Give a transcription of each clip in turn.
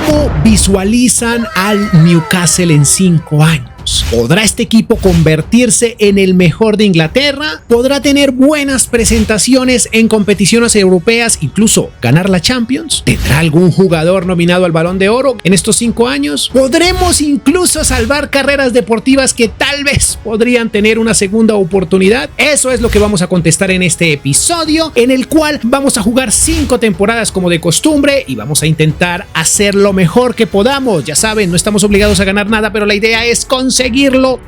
¿Cómo visualizan al Newcastle en 5 años? ¿Podrá este equipo convertirse en el mejor de Inglaterra? ¿Podrá tener buenas presentaciones en competiciones europeas, incluso ganar la Champions? ¿Tendrá algún jugador nominado al Balón de Oro en estos 5 años? ¿Podremos incluso salvar carreras deportivas que tal vez podrían tener una segunda oportunidad? Eso es lo que vamos a contestar en este episodio, en el cual vamos a jugar 5 temporadas como de costumbre y vamos a intentar hacer lo mejor que podamos. Ya saben, no estamos obligados a ganar nada, pero la idea es conseguirlo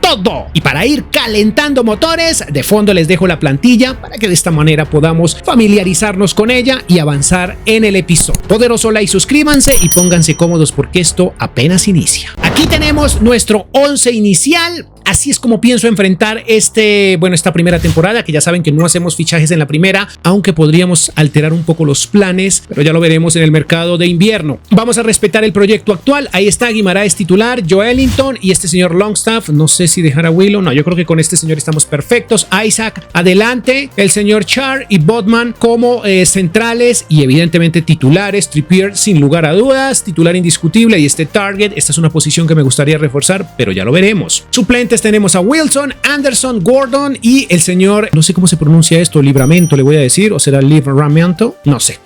todo. Y para ir calentando motores, de fondo les dejo la plantilla para que de esta manera podamos familiarizarnos con ella y avanzar en el episodio. Poderoso like, suscríbanse y pónganse cómodos porque esto apenas inicia. Aquí tenemos nuestro 11 inicial. Así es como pienso enfrentar esta primera temporada, que ya saben que no hacemos fichajes en la primera, aunque podríamos alterar un poco los planes, pero ya lo veremos en el mercado de invierno. Vamos a respetar el proyecto actual. Ahí está, Guimaraes titular, Joelinton y este señor Longstaff. No sé si dejar a Willow, no, yo creo que con este señor estamos perfectos. Isaac adelante, el señor Char y Botman como centrales y evidentemente titulares. Trippier sin lugar a dudas, titular indiscutible, y este Target, esta es una posición que me gustaría reforzar, pero ya lo veremos. Suplentes tenemos a Wilson, Anderson, Gordon y el señor, no sé cómo se pronuncia esto, Livramento le voy a decir, o será Livramento, no sé.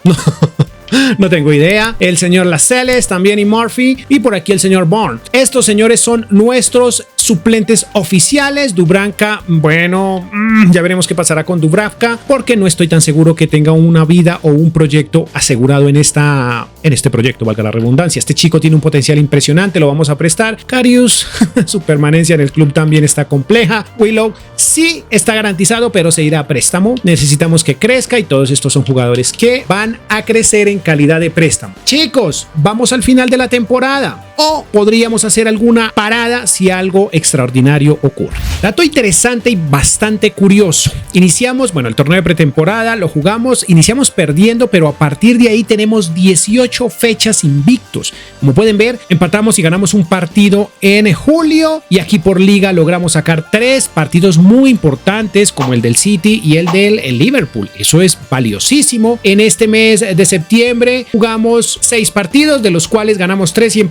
No tengo idea. El señor Lascelles también y Murphy, y por aquí el señor Bourne. Estos señores son nuestros suplentes oficiales. Dubravka, bueno, ya veremos qué pasará con Dubravka, porque no estoy tan seguro que tenga una vida o un proyecto asegurado en este proyecto, valga la redundancia. Este chico tiene un potencial impresionante, lo vamos a prestar. Karius, su permanencia en el club también está compleja. Willow sí está garantizado, pero se irá a préstamo. Necesitamos que crezca y todos estos son jugadores que van a crecer en calidad de préstamo. Chicos, vamos al final de la temporada, o podríamos hacer alguna parada si algo extraordinario ocurre. Dato interesante y bastante curioso. Iniciamos, el torneo de pretemporada lo jugamos, iniciamos perdiendo, pero a partir de ahí tenemos 18 fechas invictos. Como pueden ver, empatamos y ganamos un partido en julio, y aquí por liga logramos sacar 3 partidos muy importantes, como el del City y el del Liverpool. Eso es valiosísimo. En este mes de septiembre jugamos 6 partidos, de los cuales ganamos 3 y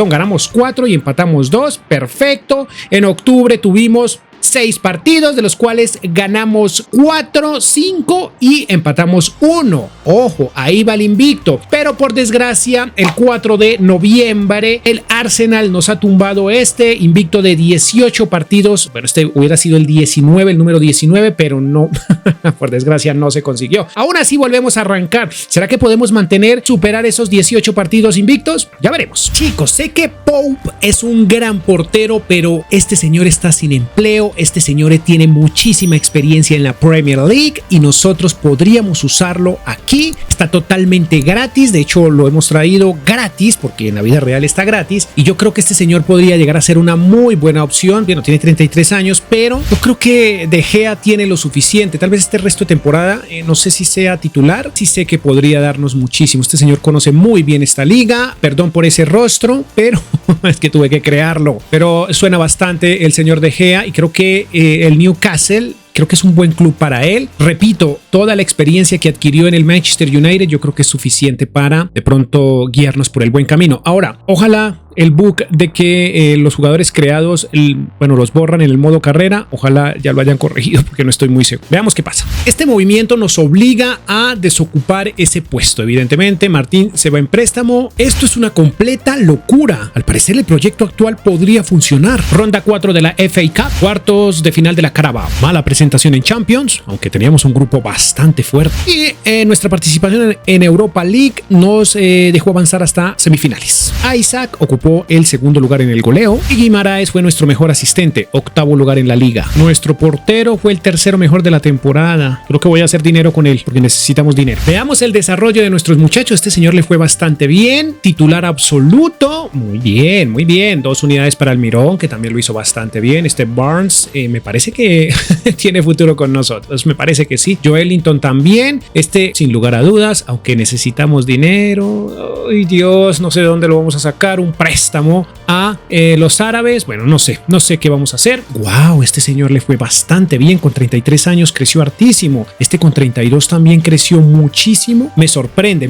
ganamos 4 y empatamos 2. Perfecto. En octubre tuvimos 6 partidos, de los cuales ganamos 4, 5 y empatamos 1. Ojo, ahí va el invicto. Pero por desgracia, el 4 de noviembre, el Arsenal nos ha tumbado este invicto de 18 partidos. Bueno, este hubiera sido el número 19, pero no, por desgracia no se consiguió. Aún así volvemos a arrancar. ¿Será que podemos superar esos 18 partidos invictos? Ya veremos. Chicos, sé que Pope es un gran portero, pero este señor está sin empleo. Este señor tiene muchísima experiencia en la Premier League y nosotros podríamos usarlo aquí. Está totalmente gratis, de hecho lo hemos traído gratis porque en la vida real está gratis, y yo creo que este señor podría llegar a ser una muy buena opción. Bueno, tiene 33 años, pero yo creo que De Gea tiene lo suficiente. Tal vez este resto de temporada, no sé si sea titular, sí sé que podría darnos muchísimo. Este señor conoce muy bien esta liga, perdón por ese rostro, pero es que tuve que crearlo. Pero suena bastante el señor De Gea, y creo que el Newcastle, creo que es un buen club para él. Repito, toda la experiencia que adquirió en el Manchester United yo creo que es suficiente para de pronto guiarnos por el buen camino. Ahora, ojalá el bug de que los jugadores creados, los borran en el modo carrera, ojalá ya lo hayan corregido porque no estoy muy seguro. Veamos qué pasa. Este movimiento nos obliga a desocupar ese puesto. Evidentemente, Martín se va en préstamo. Esto es una completa locura. Al parecer, el proyecto actual podría funcionar. Ronda 4 de la FA Cup, cuartos de final de la Carabao. Mala presentación en Champions, aunque teníamos un grupo bastante fuerte. Y nuestra participación en Europa League nos dejó avanzar hasta semifinales. Isaac ocupó el segundo lugar en el goleo y Guimaraes fue nuestro mejor asistente, 8º lugar en la liga. Nuestro portero fue el tercero mejor de la temporada. Creo que voy a hacer dinero con él porque necesitamos dinero. Veamos el desarrollo de nuestros muchachos. Este señor le fue bastante bien, titular absoluto. Muy bien, muy bien. 2 unidades para Almirón, que también lo hizo bastante bien. Este Barnes me parece que tiene futuro con nosotros, me parece que sí. Joelinton también, sin lugar a dudas, aunque necesitamos dinero. Ay Dios, no sé de dónde lo vamos a sacar. Un préstamo. a los árabes. Bueno, no sé qué vamos a hacer. Wow, este señor le fue bastante bien. Con 33 años creció hartísimo. Este con 32 también creció muchísimo. Me sorprende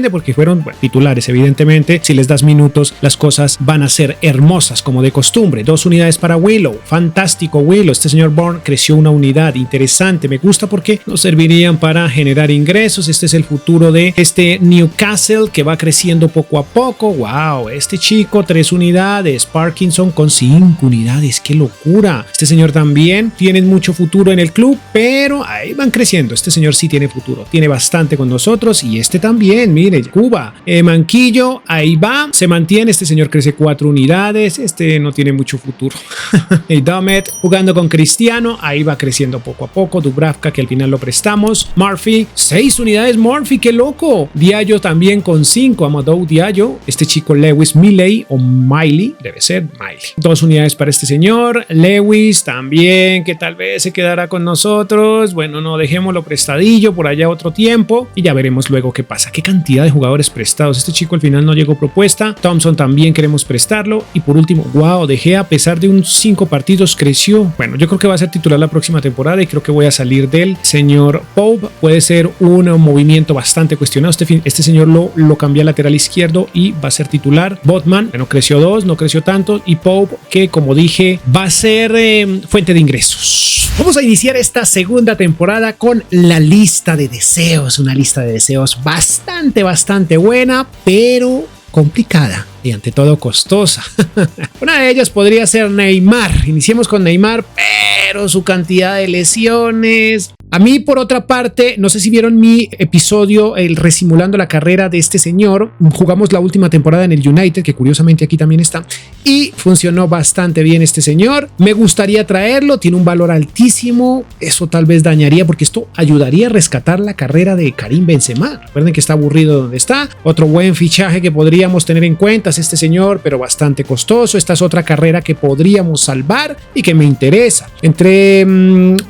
porque fueron titulares, evidentemente. Si les das minutos, las cosas van a ser hermosas como de costumbre. 2 unidades para Willow. Fantástico Willow. Este señor Bourne creció una unidad interesante. Me gusta porque nos servirían para generar ingresos. Este es el futuro de este Newcastle que va creciendo poco a poco. Wow, este chico 3 unidades. Parkinson con 5 unidades. ¡Qué locura! Este señor también tiene mucho futuro en el club, pero ahí van creciendo. Este señor sí tiene futuro. Tiene bastante con nosotros y este también. Mire, Cuba. Manquillo, ahí va. Se mantiene. Este señor crece 4 unidades. Este no tiene mucho futuro. Y Dummett jugando con Cristiano. Ahí va creciendo poco a poco. Dubravka, que al final lo prestamos. Murphy, 6 unidades Murphy. ¡Qué loco! Diallo también con 5. Amadou Diallo. Este chico Lewis Miley o Miley. Debe ser Miley. 2 unidades para este señor. Lewis también, que tal vez se quedará con nosotros. Bueno, no, dejémoslo prestadillo por allá otro tiempo y ya veremos luego qué pasa. Qué cantidad de jugadores prestados. Este chico al final no llegó propuesta. Thompson también queremos prestarlo. Y por último, wow, De Gea, a pesar de 5 partidos creció. Bueno, yo creo que va a ser titular la próxima temporada y creo que voy a salir del señor Pope. Puede ser un movimiento bastante cuestionado. Este señor lo cambié a lateral izquierdo y va a ser titular. Botman, bueno, creció 2, no creció tanto. Y Pope, que como dije, va a ser fuente de ingresos. Vamos a iniciar esta segunda temporada con la lista de deseos. Una lista de deseos bastante buena, pero complicada y ante todo costosa. Una de ellas podría ser Neymar. Iniciemos con Neymar, pero su cantidad de lesiones. A mí, por otra parte, no sé si vieron mi episodio, el resimulando la carrera de este señor. Jugamos la última temporada en el United, que curiosamente aquí también está, y funcionó bastante bien este señor. Me gustaría traerlo, tiene un valor altísimo. Eso tal vez dañaría, porque esto ayudaría a rescatar la carrera de Karim Benzema. Recuerden que está aburrido donde está. Otro buen fichaje que podríamos tener en cuenta es este señor, pero bastante costoso. Esta es otra carrera que podríamos salvar y que me interesa. Entre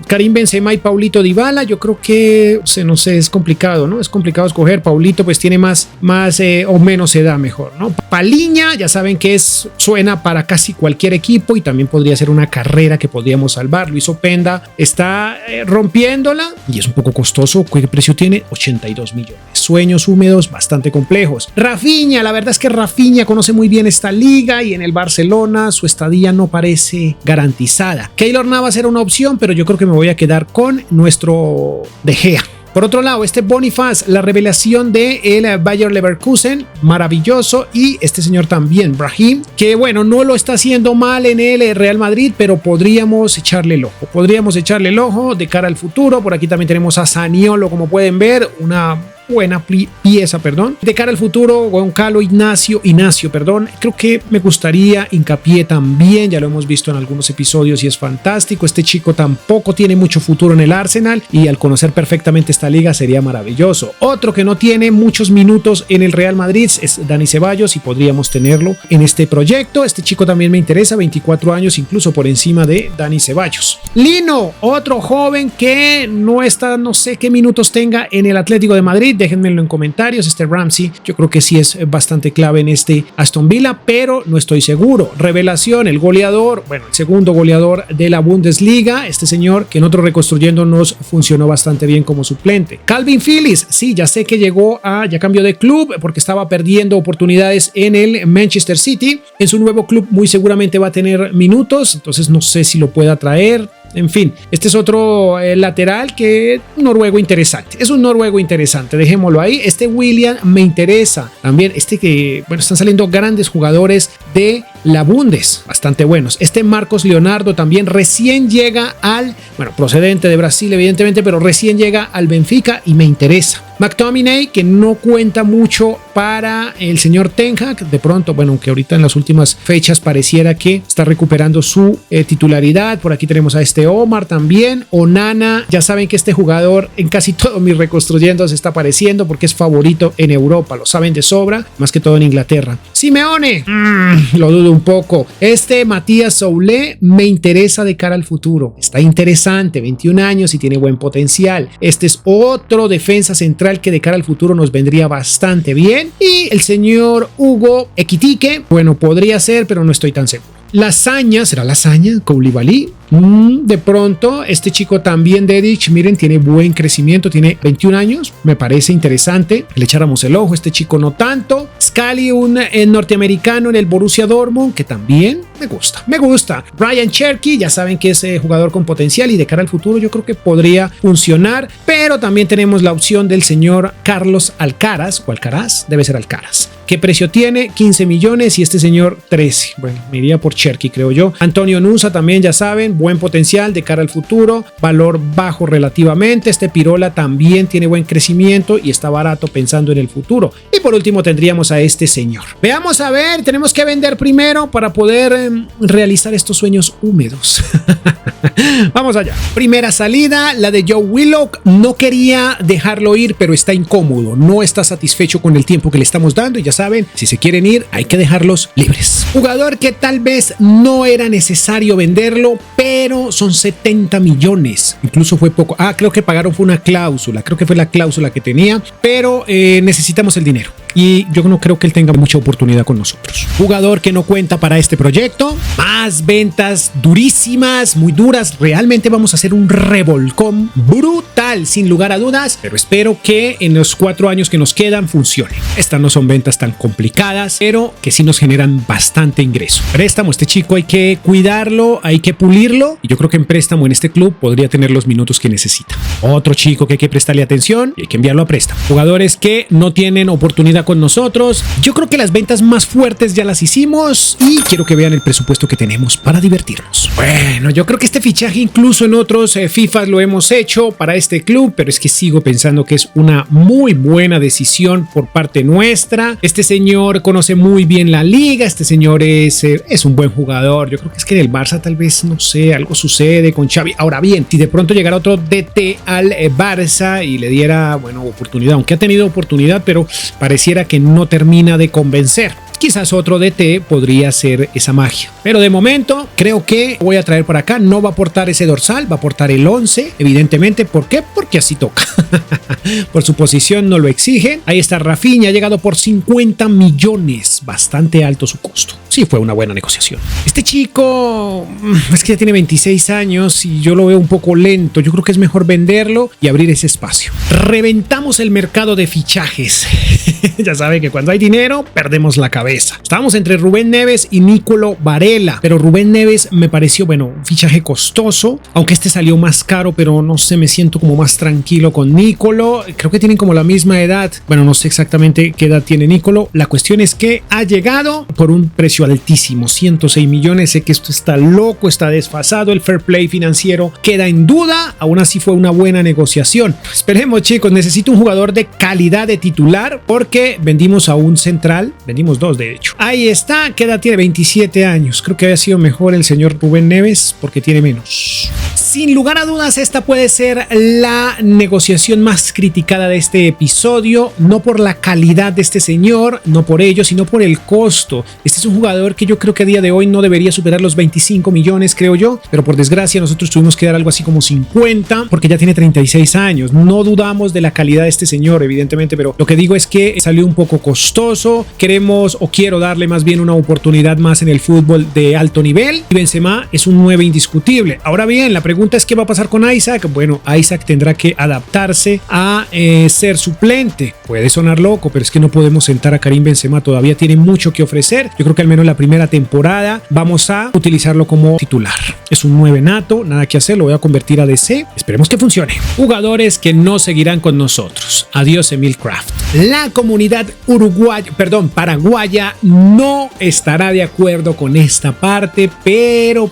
Karim Benzema y Paulito Dybala, yo creo que, no sé, es complicado, ¿no? Es complicado escoger. Paulito pues tiene más o menos edad mejor, ¿no? Paliña, ya saben que suena para casi cualquier equipo y también podría ser una carrera que podríamos salvar. Luis Openda está rompiéndola y es un poco costoso. ¿Qué precio tiene? 82 millones. Sueños húmedos bastante complejos. Rafinha, la verdad es que Rafinha conoce muy bien esta liga y en el Barcelona su estadía no parece garantizada. Keylor Navas era una opción, pero yo creo que me voy a quedar con nuestro De Gea. Por otro lado, este Boniface, la revelación de el Bayer Leverkusen, maravilloso. Y este señor también, Brahim, que bueno, no lo está haciendo mal en el Real Madrid, pero podríamos echarle el ojo. De cara al futuro. Por aquí también tenemos a Zaniolo, como pueden ver, una buena pieza, de cara al futuro. Goncalo Ignacio, creo que me gustaría hincapié también, ya lo hemos visto en algunos episodios y es fantástico. Este chico tampoco tiene mucho futuro en el Arsenal y al conocer perfectamente esta liga sería maravilloso. Otro que no tiene muchos minutos en el Real Madrid es Dani Ceballos y podríamos tenerlo en este proyecto. Este chico también me interesa, 24 años, incluso por encima de Dani Ceballos. Lino, otro joven que no sé qué minutos tenga en el Atlético de Madrid. Déjenmelo en comentarios. Este Ramsey yo creo que sí es bastante clave en este Aston Villa, pero no estoy seguro. Revelación, el goleador, el segundo goleador de la Bundesliga, este señor que en otro Reconstruyendo nos funcionó bastante bien como suplente. Calvin Phillips, sí, ya sé que ya cambió de club porque estaba perdiendo oportunidades en el Manchester City. En su nuevo club muy seguramente va a tener minutos, entonces no sé si lo pueda traer. En fin, este es otro lateral que es un noruego interesante, dejémoslo ahí. Este William me interesa también, están saliendo grandes jugadores de la Bundes, bastante buenos. Este Marcos Leonardo también recién llega procedente de Brasil evidentemente, pero recién llega al Benfica y me interesa. McTominay, que no cuenta mucho para el señor Ten Hag, de pronto, aunque ahorita en las últimas fechas pareciera que está recuperando su titularidad. Por aquí tenemos a este Omar también. Onana, ya saben que este jugador en casi todos mis Reconstruyendo se está apareciendo porque es favorito en Europa, lo saben de sobra, más que todo en Inglaterra. Simeone, lo dudo un poco. Este Matías Soulé me interesa de cara al futuro, está interesante, 21 años y tiene buen potencial. Este es otro defensa central central que de cara al futuro nos vendría bastante bien. Y el señor Hugo Ekitike, bueno, podría ser, pero no estoy tan seguro. Lasaña, ¿será Lasaña? Koulibaly. De pronto, este chico también, Dedic, miren, tiene buen crecimiento, tiene 21 años, me parece interesante. Le echáramos el ojo, este chico no tanto. Scally, un norteamericano en el Borussia Dortmund, que también me gusta. Ryan Cherky, ya saben que es jugador con potencial y de cara al futuro yo creo que podría funcionar, pero también tenemos la opción del señor Carlos Alcaraz, o Alcaraz, debe ser Alcaraz. ¿Qué precio tiene? 15 millones y este señor 13. Bueno, me iría por Cherky, creo yo. Antonio Nusa también, ya saben, buen potencial de cara al futuro, valor bajo relativamente. Este Pirola también tiene buen crecimiento y está barato pensando en el futuro. Y por último tendríamos a este señor. Veamos a ver, tenemos que vender primero para poder realizar estos sueños húmedos. Vamos allá. Primera salida, la de Joe Willock. No quería dejarlo ir, pero está incómodo. No está satisfecho con el tiempo que le estamos dando y ya saben, si se quieren ir, hay que dejarlos libres. Jugador que tal vez no era necesario venderlo, pero son 70 millones. Incluso fue poco. Creo que pagaron fue una cláusula. Creo que fue la cláusula que tenía, pero necesitamos el dinero. Y yo no creo que él tenga mucha oportunidad con nosotros. Jugador que no cuenta para este proyecto. Más ventas durísimas, muy duras. Realmente vamos a hacer un revolcón brutal, sin lugar a dudas. Pero espero que en los 4 años que nos quedan funcione. Estas no son ventas tan complicadas, pero que sí nos generan bastante ingreso. Préstamo, este chico hay que cuidarlo, hay que pulirlo. Y yo creo que en préstamo en este club podría tener los minutos que necesita. Otro chico que hay que prestarle atención y hay que enviarlo a préstamo. Jugadores que no tienen oportunidad con nosotros. Yo creo que las ventas más fuertes ya las hicimos y quiero que vean el presupuesto que tenemos para divertirnos. Bueno, yo creo que este fichaje incluso en otros FIFAs lo hemos hecho para este club, pero es que sigo pensando que es una muy buena decisión por parte nuestra. Este señor conoce muy bien la liga, este señor es un buen jugador. Yo creo que es que en el Barça tal vez, no sé, algo sucede con Xavi. Ahora bien, si de pronto llegara otro DT al Barça y le diera, bueno, oportunidad, aunque ha tenido oportunidad, pero pareciera que no termina de convencer. Quizás otro DT podría ser esa magia. Pero de momento creo que voy a traer por acá. No va a aportar ese dorsal, va a aportar el 11. Evidentemente, ¿por qué? Porque así toca. Por su posición no lo exigen. Ahí está Rafinha, ha llegado por 50 millones. Bastante alto su costo. Sí, fue una buena negociación. Este chico es que ya tiene 26 años y yo lo veo un poco lento. Yo creo que es mejor venderlo y abrir ese espacio. Reventamos el mercado de fichajes. Ya saben que cuando hay dinero, perdemos la cabeza. Estábamos entre Rubén Neves y Nicolo Varela, pero Rubén Neves me pareció, bueno, un fichaje costoso, aunque este salió más caro, pero no sé, me siento como más tranquilo con Nicolo. Creo que tienen como la misma edad. Bueno, no sé exactamente qué edad tiene Nicolo. La cuestión es que ha llegado por un precio altísimo, 106 millones. Sé que esto está loco, está desfasado. El fair play financiero queda en duda. Aún así fue una buena negociación. Esperemos, chicos, necesito un jugador de calidad de titular porque vendimos a un central, vendimos 2 de hecho. Ahí está, ¿qué edad tiene? 27 años. Creo que había sido mejor el señor Rubén Neves porque tiene menos. Sin lugar a dudas, esta puede ser la negociación más criticada de este episodio, no por la calidad de este señor, no por ello, sino por el costo. Este es un jugador que yo creo que a día de hoy no debería superar los 25 millones, creo yo, pero por desgracia nosotros tuvimos que dar algo así como 50 porque ya tiene 36 años. No dudamos de la calidad de este señor, evidentemente, pero lo que digo es que salió un poco costoso. Queremos o quiero darle más bien una oportunidad más en el fútbol de alto nivel y Benzema es un 9 indiscutible. Ahora bien, la pregunta es ¿qué va a pasar con Isaac? Bueno, Isaac tendrá que adaptarse a ser suplente. Puede sonar loco, pero es que no podemos sentar a Karim Benzema, todavía tiene mucho que ofrecer. Yo creo que al menos la primera temporada vamos a utilizarlo como titular. Es un 9 nato, nada que hacer, lo voy a convertir a DC. Esperemos que funcione. Jugadores que no seguirán con nosotros. Adiós, Emil Kraft. La comunidad paraguaya no estará de acuerdo con esta parte, pero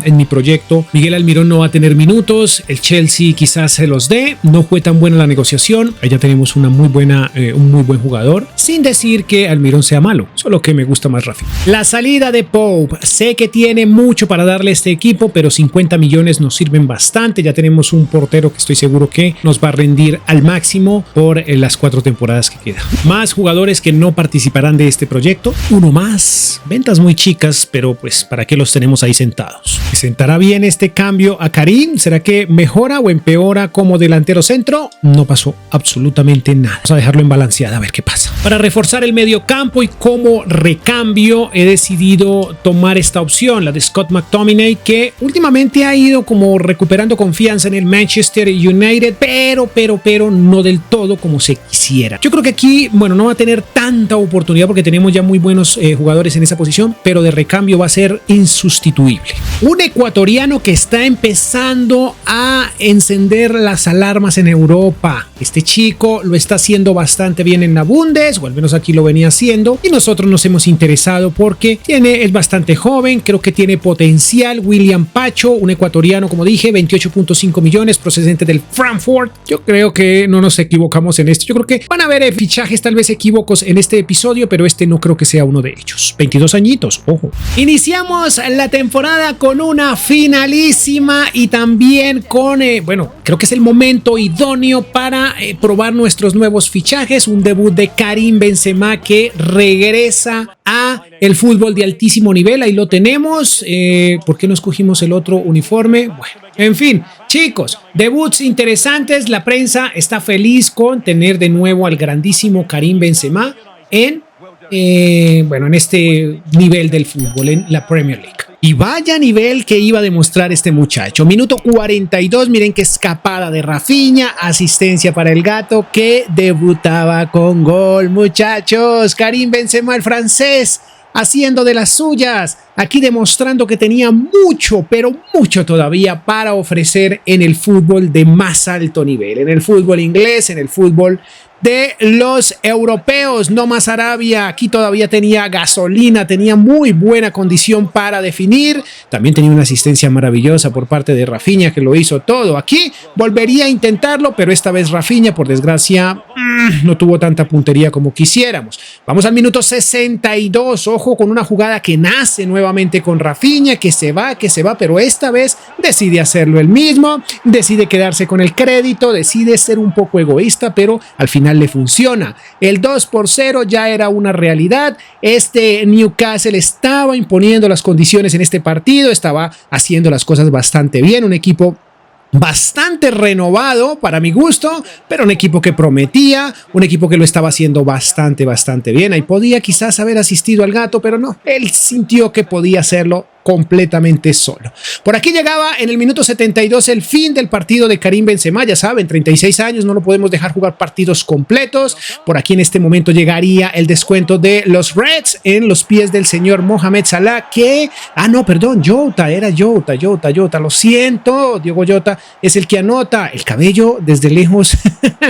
en mi proyecto Miguel Almirón no va a tener minutos, el Chelsea quizás se los dé, no fue tan buena la negociación, ahí ya tenemos un muy buen jugador, sin decir que Almirón sea malo, solo que me gusta más Rafinha. La salida de Pope, sé que tiene mucho para darle a este equipo, pero 50 millones nos sirven bastante. Ya tenemos un portero que estoy seguro que nos va a rendir al máximo por las 4 temporadas que quedan. Más jugadores que no participarán de este proyecto, uno más, ventas muy chicas, pero pues ¿para qué los tenemos ahí sentados? ¿Sentará bien este cambio a Karim? ¿Será que mejora o empeora como delantero centro? No pasó absolutamente nada. Vamos a dejarlo en balanceada a ver qué pasa. Para reforzar el medio campo y como recambio he decidido tomar esta opción, la de Scott McTominay, que últimamente ha ido como recuperando confianza en el Manchester United, pero no del todo como se quisiera. Yo creo que aquí, bueno, no va a tener tanta oportunidad porque tenemos ya muy buenos jugadores en esa posición, pero de recambio va a ser insustituible. Un ecuatoriano que está empezando a encender las alarmas en Europa. Este chico lo está haciendo bastante bien en la Bundes, o al menos aquí lo venía haciendo, y nosotros nos hemos interesado porque es bastante joven, creo que tiene potencial. William Pacho, un ecuatoriano, como dije, 28.5 millones, procedente del Frankfurt. Yo creo que no nos equivocamos en esto. Yo creo que van a haber fichajes tal vez equívocos en este episodio, pero este no creo que sea uno de ellos. 22 añitos, ojo. Iniciamos la temporada con una finalísima y también con, bueno, creo que es el momento idóneo para probar nuestros nuevos fichajes. Un debut de Karim Benzema que regresa a el fútbol de altísimo nivel. Ahí lo tenemos. ¿Por qué no escogimos el otro uniforme? Bueno, en fin, chicos, debuts interesantes. La prensa está feliz con tener de nuevo al grandísimo Karim Benzema en este nivel del fútbol, en la Premier League. Y vaya nivel que iba a demostrar este muchacho. Minuto 42, miren qué escapada de Rafinha, asistencia para el gato que debutaba con gol, muchachos. Karim Benzema, el francés, haciendo de las suyas, aquí demostrando que tenía mucho, pero mucho todavía para ofrecer en el fútbol de más alto nivel, en el fútbol inglés, en el fútbol de los europeos. No más Arabia, aquí todavía tenía gasolina, tenía muy buena condición para definir. También tenía una asistencia maravillosa por parte de Rafinha, que lo hizo todo. Aquí volvería a intentarlo, pero esta vez Rafinha, por desgracia, no tuvo tanta puntería como quisiéramos. Vamos al minuto 62, ojo con una jugada que nace nuevamente con Rafinha, que se va, pero esta vez decide hacerlo él mismo, decide quedarse con el crédito, decide ser un poco egoísta, pero al final le funciona. El 2-0 ya era una realidad. Este Newcastle estaba imponiendo las condiciones en este partido, estaba haciendo las cosas bastante bien, un equipo bastante renovado para mi gusto, pero un equipo que prometía, un equipo que lo estaba haciendo bastante bien. Ahí podía quizás haber asistido al gato, pero no, él sintió que podía hacerlo completamente solo. Por aquí llegaba en el minuto 72 el fin del partido de Karim Benzema. Ya saben, 36 años, no lo podemos dejar jugar partidos completos. Por aquí en este momento llegaría el descuento de los Reds en los pies del señor Mohamed Salah, que, Jota, era Jota, lo siento, Diogo Jota es el que anota. El cabello desde lejos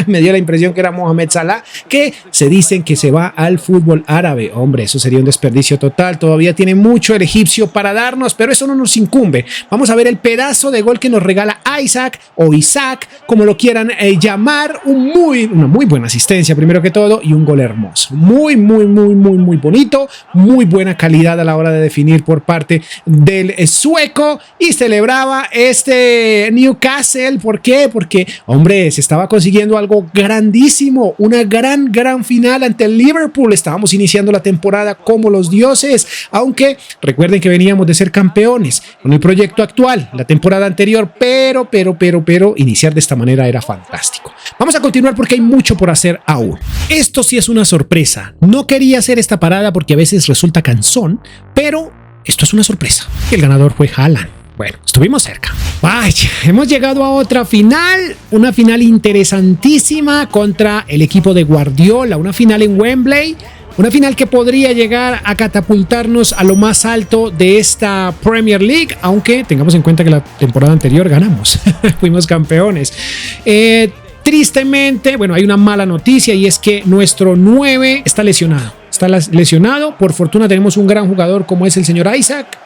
me dio la impresión que era Mohamed Salah, que se dicen que se va al fútbol árabe. Hombre, eso sería un desperdicio total. Todavía tiene mucho el egipcio para dar, pero eso no nos incumbe. Vamos a ver el pedazo de gol que nos regala Isaac o Isaac, como lo quieran llamar. Una muy buena asistencia primero que todo y un gol hermoso. Muy bonito, muy buena calidad a la hora de definir por parte del sueco, y celebraba este Newcastle. ¿Por qué? Porque, hombre, se estaba consiguiendo algo grandísimo, una gran final ante el Liverpool. Estábamos iniciando la temporada como los dioses, aunque recuerden que veníamos de ser campeones con el proyecto actual la temporada anterior, pero iniciar de esta manera era fantástico. Vamos a continuar porque hay mucho por hacer aún. Esto sí es una sorpresa. No quería hacer esta parada porque a veces resulta cansón, pero esto es una sorpresa. El ganador fue Haaland. Bueno, estuvimos cerca. Vaya, hemos llegado a otra final, una final interesantísima contra el equipo de Guardiola, una final en Wembley. Una final que podría llegar a catapultarnos a lo más alto de esta Premier League, aunque tengamos en cuenta que la temporada anterior ganamos, fuimos campeones. Tristemente, bueno, hay una mala noticia y es que nuestro 9 está lesionado. Por fortuna tenemos un gran jugador como es el señor Isaac,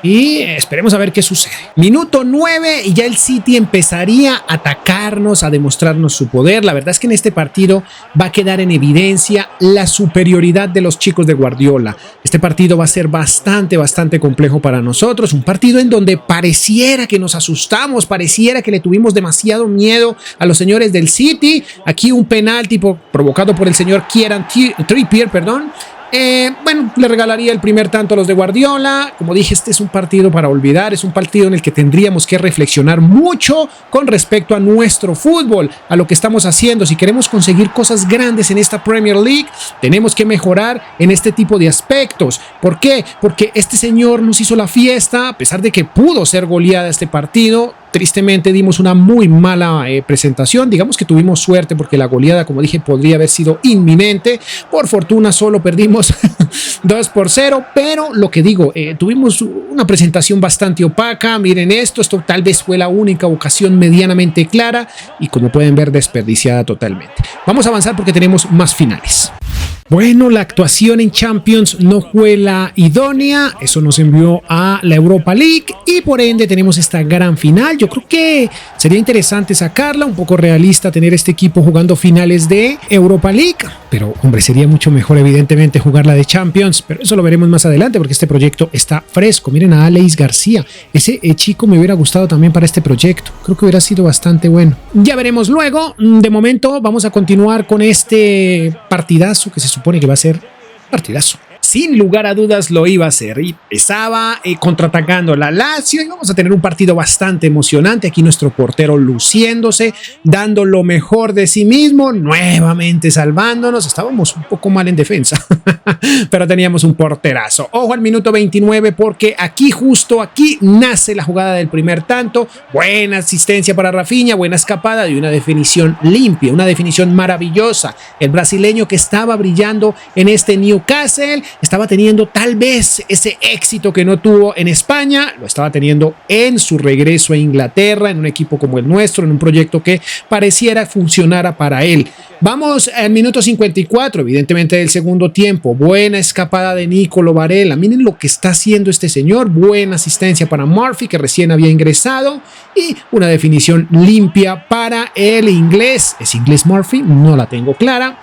y esperemos a ver qué sucede. Minuto 9 y ya el City empezaría a atacarnos, a demostrarnos su poder. La verdad es que en este partido va a quedar en evidencia la superioridad de los chicos de Guardiola. Este partido va a ser bastante complejo para nosotros, un partido en donde pareciera que nos asustamos, pareciera que le tuvimos demasiado miedo a los señores del City. Aquí un penalti provocado por el señor Kieran Trippier, bueno, le regalaría el primer tanto a los de Guardiola. Como dije, este es un partido para olvidar, es un partido en el que tendríamos que reflexionar mucho con respecto a nuestro fútbol, a lo que estamos haciendo. Si queremos conseguir cosas grandes en esta Premier League, tenemos que mejorar en este tipo de aspectos. ¿Por qué? Porque este señor nos hizo la fiesta, a pesar de que pudo ser goleada este partido. Tristemente dimos una muy mala presentación, digamos que tuvimos suerte porque la goleada, como dije, podría haber sido inminente. Por fortuna solo perdimos 2-0, pero lo que digo, tuvimos una presentación bastante opaca. Miren esto tal vez fue la única ocasión medianamente clara y, como pueden ver, desperdiciada totalmente. Vamos a avanzar porque tenemos más finales. Bueno, la actuación en Champions no fue la idónea, eso nos envió a la Europa League y por ende tenemos esta gran final. Yo creo que sería interesante sacarla, un poco realista tener este equipo jugando finales de Europa League, pero hombre, sería mucho mejor evidentemente jugar la de Champions, pero eso lo veremos más adelante porque este proyecto está fresco. Miren a Alex García, ese chico me hubiera gustado también para este proyecto, creo que hubiera sido bastante bueno. Ya veremos luego. De momento vamos a continuar con este partidazo que se supone que va a ser partidazo. Sin lugar a dudas lo iba a hacer y empezaba contraatacando la Lazio y vamos a tener un partido bastante emocionante. Aquí nuestro portero luciéndose, dando lo mejor de sí mismo, nuevamente salvándonos. Estábamos un poco mal en defensa, pero teníamos un porterazo. Ojo al minuto 29 porque justo aquí nace la jugada del primer tanto. Buena asistencia para Rafinha, buena escapada y una definición limpia, una definición maravillosa. El brasileño que estaba brillando en este Newcastle estaba teniendo tal vez ese éxito que no tuvo en España, lo estaba teniendo en su regreso a Inglaterra, en un equipo como el nuestro, en un proyecto que pareciera funcionara para él. Vamos al minuto 54, evidentemente del segundo tiempo. Buena escapada de Nicolo Varela. Miren lo que está haciendo este señor. Buena asistencia para Murphy, que recién había ingresado, y una definición limpia para el inglés. ¿Es inglés Murphy? No la tengo clara.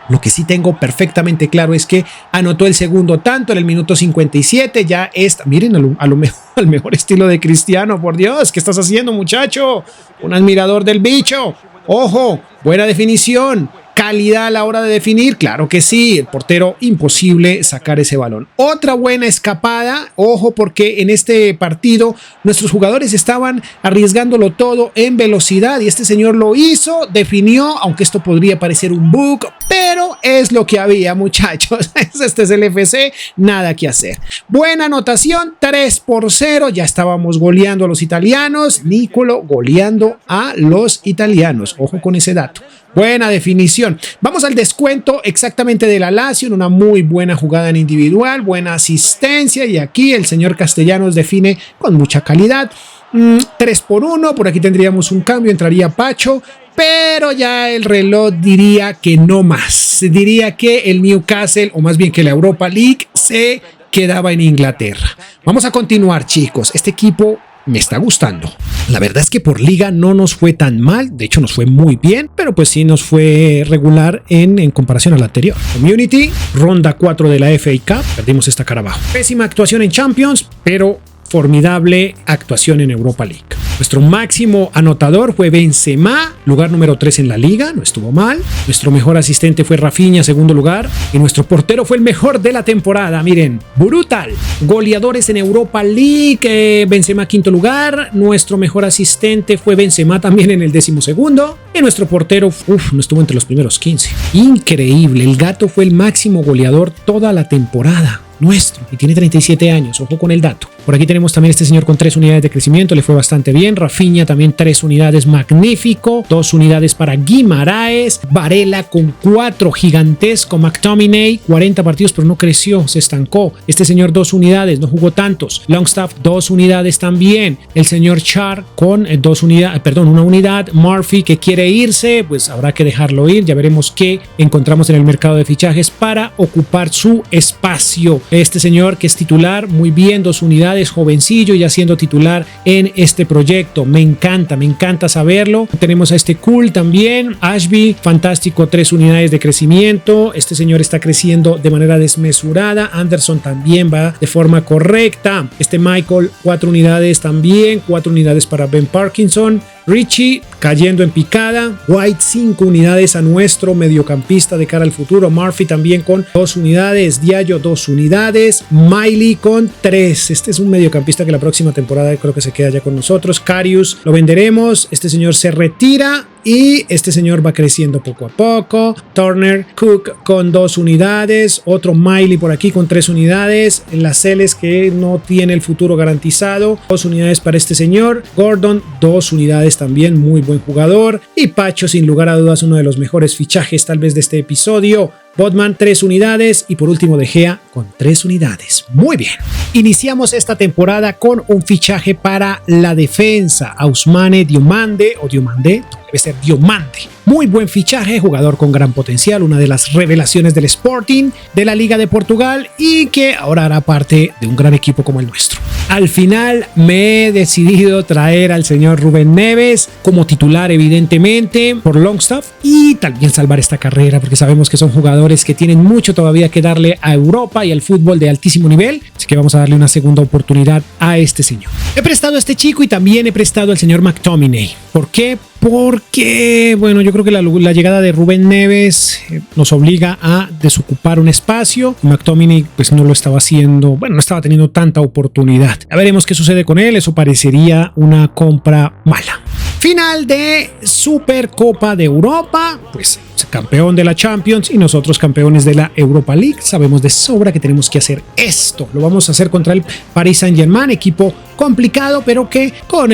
Lo que sí tengo perfectamente claro es que anotó el segundo tanto en el minuto 57. Ya está, miren, al mejor estilo de Cristiano. Por Dios, ¿qué estás haciendo, muchacho? Un admirador del bicho. Ojo, buena definición. Calidad a la hora de definir, claro que sí, el portero imposible sacar ese balón. Otra buena escapada, ojo, porque en este partido nuestros jugadores estaban arriesgándolo todo en velocidad y este señor lo hizo, definió, aunque esto podría parecer un bug, pero es lo que había, muchachos. Este es el FC, nada que hacer. Buena anotación, 3-0, ya estábamos goleando a los italianos. Nicolo goleando a los italianos, ojo con ese dato. Buena definición. Vamos al descuento exactamente de la Lazio en una muy buena jugada en individual, buena asistencia y aquí el señor Castellanos define con mucha calidad. 3-1, por aquí tendríamos un cambio, entraría Pacho, pero ya el reloj diría que no más. Diría que el Newcastle, o más bien que la Europa League, se quedaba en Inglaterra. Vamos a continuar, chicos. Este equipo me está gustando. La verdad es que por liga no nos fue tan mal, de hecho nos fue muy bien, pero pues sí nos fue regular en comparación a la anterior. Community, ronda 4 de la FA Cup, perdimos esta cara abajo. Pésima actuación en Champions, pero formidable actuación en Europa League. Nuestro máximo anotador fue Benzema, lugar número 3 en la liga, no estuvo mal. Nuestro mejor asistente fue Rafinha, segundo lugar. Y nuestro portero fue el mejor de la temporada, miren, brutal. Goleadores en Europa League, Benzema quinto lugar. Nuestro mejor asistente fue Benzema también en el 12º. Y nuestro portero, no estuvo entre los primeros 15. Increíble, el gato fue el máximo goleador toda la temporada. Nuestro, y tiene 37 años, ojo con el dato. Por aquí tenemos también este señor con 3 unidades de crecimiento, le fue bastante bien. Rafinha también 3 unidades, magnífico. 2 unidades para Guimaraes. Varela con 4, gigantesco. McTominay 40 partidos pero no creció, se estancó. Este señor 2 unidades, no jugó tantos. Longstaff 2 unidades también. El señor Char con 2 unidades, una unidad. Murphy que quiere irse, pues habrá que dejarlo ir. Ya veremos qué encontramos en el mercado de fichajes para ocupar su espacio. Este señor que es titular, muy bien, 2 unidades. unidades, jovencillo, y ya siendo titular en este proyecto. Me encanta saberlo. Tenemos a este Cool también, Ashby, fantástico, 3 unidades de crecimiento. Este señor está creciendo de manera desmesurada. Anderson también va de forma correcta. Este Michael, 4 unidades también, 4 unidades para Ben Parkinson. Richie cayendo en picada. White, 5 unidades a nuestro mediocampista de cara al futuro. Murphy también con 2 unidades. Diallo, 2 unidades. Miley con 3. Este es un mediocampista que la próxima temporada creo que se queda ya con nosotros. Karius lo venderemos. Este señor se retira y este señor va creciendo poco a poco. Turner, Cook con 2 unidades. Otro Miley por aquí con 3 unidades. En las Celes que no tiene el futuro garantizado. 2 unidades para este señor. Gordon, 2 unidades también, muy buen jugador. Y Pacho, sin lugar a dudas, uno de los mejores fichajes tal vez de este episodio. Botman, 3 unidades. Y por último De Gea con 3 unidades. Muy bien. Iniciamos esta temporada con un fichaje para la defensa. Ousmane Diomande, o Diomande, debe ser Diomande. Muy buen fichaje, jugador con gran potencial, una de las revelaciones del Sporting de la Liga de Portugal y que ahora hará parte de un gran equipo como el nuestro. Al final me he decidido traer al señor Rubén Neves como titular, evidentemente, por Longstaff, y también salvar esta carrera porque sabemos que son jugadores que tienen mucho todavía que darle a Europa y al fútbol de altísimo nivel, así que vamos a darle una segunda oportunidad a este señor. He prestado a este chico y también he prestado al señor McTominay. ¿Por qué? Porque, bueno, yo creo que la llegada de Rubén Neves nos obliga a desocupar un espacio. McTominay pues no lo estaba haciendo, bueno, no estaba teniendo tanta oportunidad. Ya veremos qué sucede con él, eso parecería una compra mala. Final de Supercopa de Europa, pues campeón de la Champions y nosotros campeones de la Europa League. Sabemos de sobra que tenemos que hacer esto. Lo vamos a hacer contra el Paris Saint-Germain, equipo complicado, pero que con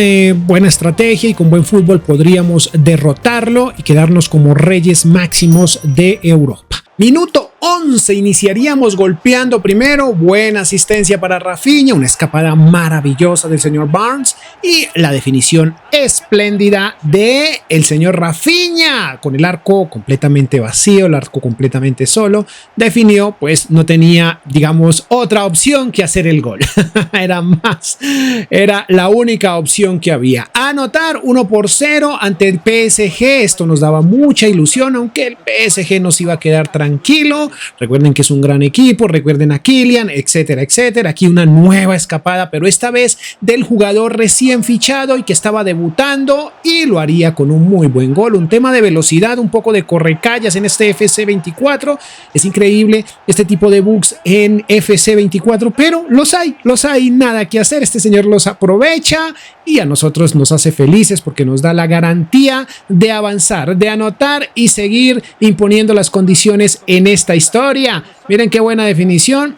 buena estrategia y con buen fútbol podríamos derrotarlo y quedarnos como reyes máximos de Europa. Minuto 11, iniciaríamos golpeando primero, buena asistencia para Rafinha, una escapada maravillosa del señor Barnes y la definición espléndida de el señor Rafinha con el arco completamente vacío, el arco completamente solo, definió, pues no tenía, digamos, otra opción que hacer el gol. Era la única opción que había. Anotar 1-0 ante el PSG, esto nos daba mucha ilusión, aunque el PSG nos iba a quedar tranquilo. Recuerden que es un gran equipo, recuerden a Kylian, etcétera, etcétera. Aquí una nueva escapada, pero esta vez del jugador recién fichado y que estaba debutando y lo haría con un muy buen gol. Un tema de velocidad, un poco de correcallas en este FC24. Es increíble este tipo de bugs en FC24, pero los hay, nada que hacer. Este señor los aprovecha y a nosotros nos hace felices porque nos da la garantía de avanzar, de anotar y seguir imponiendo las condiciones en esta historia. Miren qué buena definición.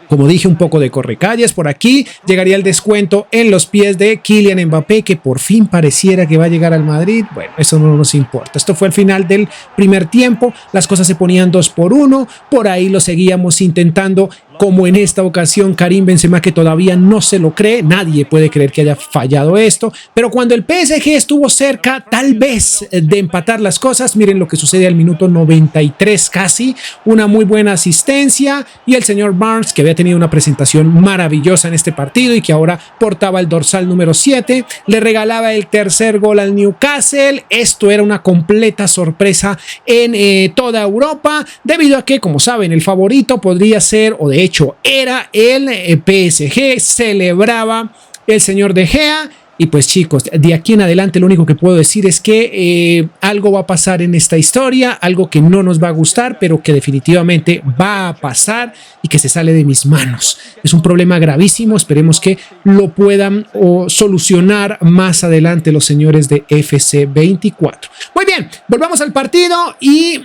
Como dije, un poco de correcalles por aquí. Llegaría el descuento en los pies de Kylian Mbappé, que por fin pareciera que va a llegar al Madrid. Bueno, eso no nos importa. Esto fue el final del primer tiempo. Las cosas se ponían 2-1. Por ahí lo seguíamos intentando, como en esta ocasión Karim Benzema, que todavía no se lo cree. Nadie puede creer que haya fallado esto. Pero cuando el PSG estuvo cerca, tal vez, de empatar las cosas, miren lo que sucede al minuto 93 casi. Una muy buena asistencia y el señor Barnes, que había tenido una presentación maravillosa en este partido y que ahora portaba el dorsal número 7, le regalaba el tercer gol al Newcastle. Esto era una completa sorpresa en toda Europa, debido a que, como saben, el favorito podría ser, o de hecho era el PSG. Celebraba el señor De Gea. Y pues chicos, de aquí en adelante lo único que puedo decir es que algo va a pasar en esta historia, algo que no nos va a gustar, pero que definitivamente va a pasar y que se sale de mis manos. Es un problema gravísimo, esperemos que lo puedan solucionar más adelante los señores de FC24. Muy bien, volvamos al partido y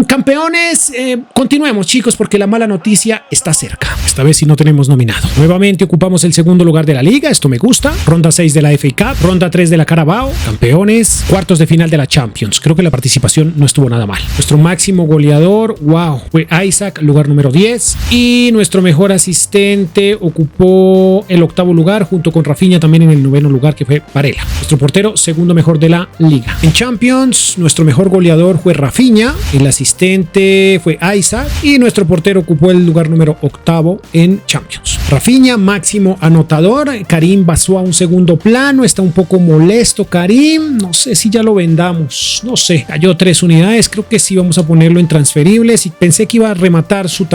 campeones, continuemos chicos, porque la mala noticia está cerca. Esta vez sí no tenemos nominado. Nuevamente ocupamos el segundo lugar de la liga, esto me gusta. Ronda 6 de la FA Cup, ronda 3 de la Carabao, campeones, cuartos de final de la Champions. Creo que la participación no estuvo nada mal. Nuestro máximo goleador, wow, fue Isaac, lugar número 10. Y nuestro mejor asistente ocupó el octavo lugar. lugar, junto con Rafinha también en el 9º lugar, que fue Varela. Nuestro portero, segundo mejor de la liga. En Champions, nuestro mejor goleador fue Rafinha, el asistente fue Isaac y nuestro portero ocupó el lugar número 8 en Champions. Rafinha, máximo anotador. Karim pasó a un segundo plano, está un poco molesto Karim, no sé si ya lo vendamos, no sé, cayó 3 unidades, creo que sí vamos a ponerlo en transferibles y pensé que iba a rematar su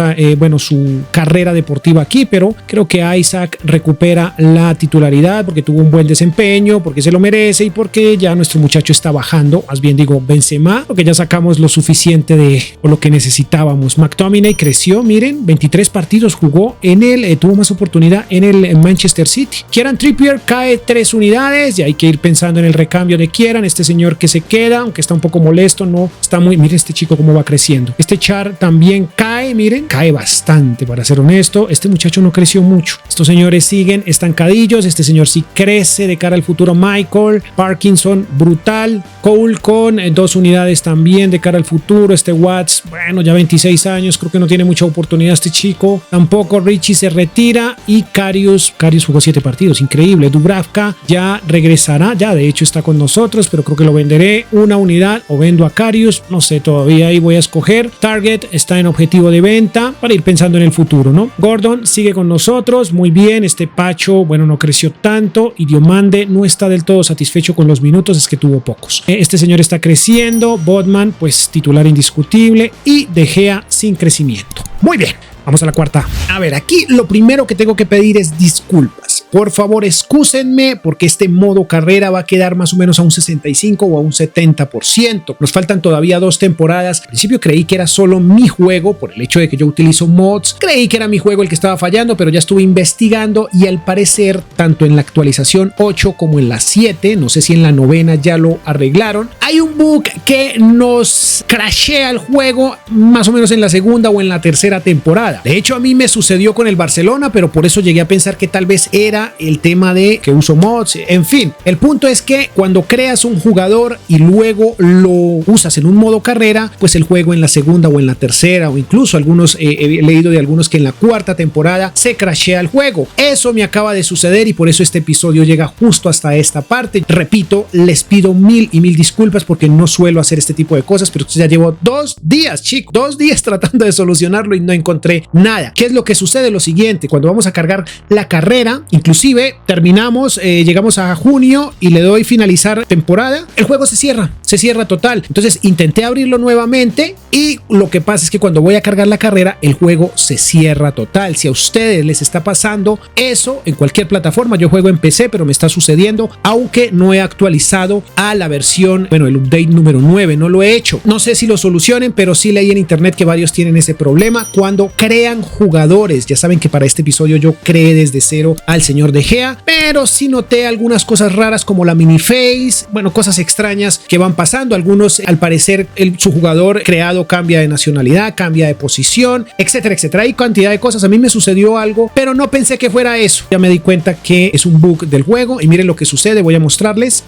carrera deportiva aquí, pero creo que Isaac recupera la titularidad porque tuvo un buen desempeño, porque se lo merece y porque ya nuestro muchacho está bajando, más bien digo Benzema, porque ya sacamos lo suficiente de lo que necesitábamos. McTominay creció, miren, 23 partidos jugó en tuvo más oportunidad en el Manchester City. Kieran Trippier cae 3 unidades y hay que ir pensando en el recambio de Kieran, este señor que se queda, aunque está un poco molesto, no está muy, miren este chico cómo va creciendo. Este Char también cae, miren, cae bastante, para ser honesto, este muchacho no creció mucho. Estos señores siguen estancadillos, este señor sí crece de cara al futuro. Michael Parkinson, brutal. Cole con 2 unidades también de cara al futuro. Este Watts, bueno, ya 26 años, creo que no tiene mucha oportunidad este chico. Tampoco Richie se retira y Karius jugó 7 partidos, increíble. Dubravka ya regresará, ya de hecho está con nosotros, pero creo que lo venderé una unidad o vendo a Karius, no sé todavía, ahí voy a escoger. Target está en objetivo de venta para ir pensando en el futuro, ¿no? Gordon sigue con nosotros, muy bien. Este Pacho, bueno, no creció tanto y Diomande no está del todo satisfecho con los minutos, es que tuvo pocos. Este señor está creciendo, Botman pues titular indiscutible y De Gea sin crecimiento. Muy bien. Vamos a la cuarta. A ver, aquí lo primero que tengo que pedir es disculpas. Por favor, excúsenme porque este modo carrera va a quedar más o menos a un 65 o a un 70%. Nos faltan todavía 2 temporadas. Al principio creí que era solo mi juego por el hecho de que yo utilizo mods. Creí que era mi juego el que estaba fallando, pero ya estuve investigando y al parecer, tanto en la actualización 8 como en la 7, no sé si en la 9ª ya lo arreglaron, hay un bug que nos crashea el juego más o menos en la 2ª o en la 3ª temporada. De hecho, a mí me sucedió con el Barcelona, pero por eso llegué a pensar que tal vez era el tema de que uso mods. En fin, el punto es que cuando creas un jugador y luego lo usas en un modo carrera, pues el juego en la 2ª o en la 3ª o incluso algunos, he leído de algunos que en la 4ª temporada se crashea el juego. Eso me acaba de suceder y por eso este episodio llega justo hasta esta parte. Repito, les pido mil disculpas porque no suelo hacer este tipo de cosas, pero ya llevo 2 días, chicos, 2 días tratando de solucionarlo y no encontré nada. ¿Qué es lo que sucede? Lo siguiente, cuando vamos a cargar la carrera, inclusive terminamos, llegamos a junio y le doy finalizar temporada, el juego se cierra total. Entonces intenté abrirlo nuevamente y lo que pasa es que cuando voy a cargar la carrera, el juego se cierra total. Si a ustedes les está pasando eso en cualquier plataforma, yo juego en PC, pero me está sucediendo, aunque no he actualizado a la versión, bueno, el update número 9, no lo he hecho. No sé si lo solucionen, pero sí leí en internet que varios tienen ese problema cuando crean jugadores. Ya saben que para este episodio yo creé desde cero al señor De Gea, pero sí noté algunas cosas raras como la mini face, bueno, cosas extrañas que van pasando. Algunos, al parecer, su jugador creado cambia de nacionalidad, cambia de posición, etcétera, etcétera. Hay cantidad de cosas. A mí me sucedió algo, pero no pensé que fuera eso. Ya me di cuenta que es un bug del juego y miren lo que sucede. Voy a mostrarles.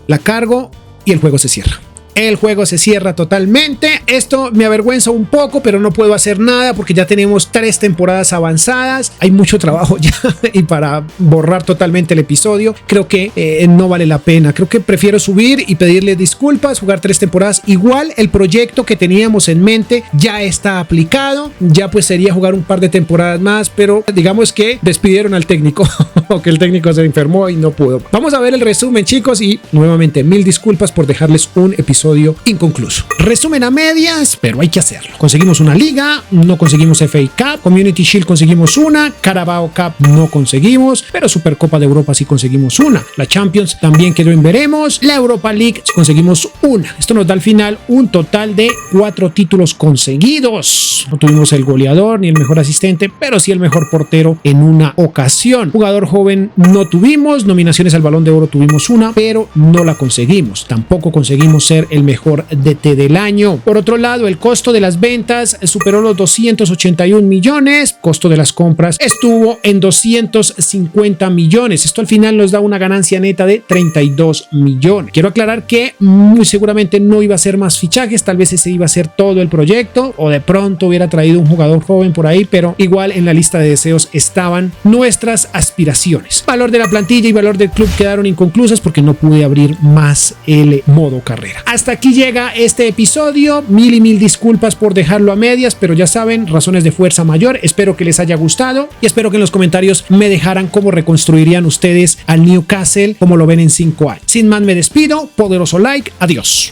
La cargo y el juego se cierra. El juego se cierra totalmente. Esto me avergüenza un poco, pero no puedo hacer nada porque ya tenemos 3 temporadas avanzadas. Hay mucho trabajo ya y para borrar totalmente el episodio creo que no vale la pena. Creo que prefiero subir y pedirle disculpas, jugar 3 temporadas. Igual el proyecto que teníamos en mente ya está aplicado. Ya pues sería jugar un par de temporadas más, pero digamos que despidieron al técnico o que el técnico se enfermó y no pudo. Vamos a ver el resumen, chicos, y nuevamente mil disculpas por dejarles un episodio inconcluso. Resumen a medias, pero hay que hacerlo. Conseguimos una liga, no conseguimos FA Cup, Community Shield conseguimos una, Carabao Cup no conseguimos, pero Supercopa de Europa sí conseguimos una. La Champions también quedó en veremos, la Europa League conseguimos una. Esto nos da al final un total de 4 títulos conseguidos. No tuvimos el goleador ni el mejor asistente, pero sí el mejor portero en una ocasión. Jugador joven no tuvimos, nominaciones al Balón de Oro tuvimos una, pero no la conseguimos. Tampoco conseguimos ser el mejor DT del año. Por otro lado, el costo de las ventas superó los 281 millones, costo de las compras estuvo en 250 millones. Esto al final nos da una ganancia neta de 32 millones. Quiero aclarar que muy seguramente no iba a ser más fichajes, tal vez ese iba a ser todo el proyecto, o de pronto hubiera traído un jugador joven por ahí, pero igual en la lista de deseos estaban nuestras aspiraciones. Valor de la plantilla y valor del club quedaron inconclusas porque no pude abrir más el modo carrera. Hasta aquí llega este episodio. Mil y mil disculpas por dejarlo a medias, pero ya saben, razones de fuerza mayor. Espero que les haya gustado y espero que en los comentarios me dejaran cómo reconstruirían ustedes al Newcastle, como lo ven en 5 años. Sin más, me despido. Poderoso like. Adiós.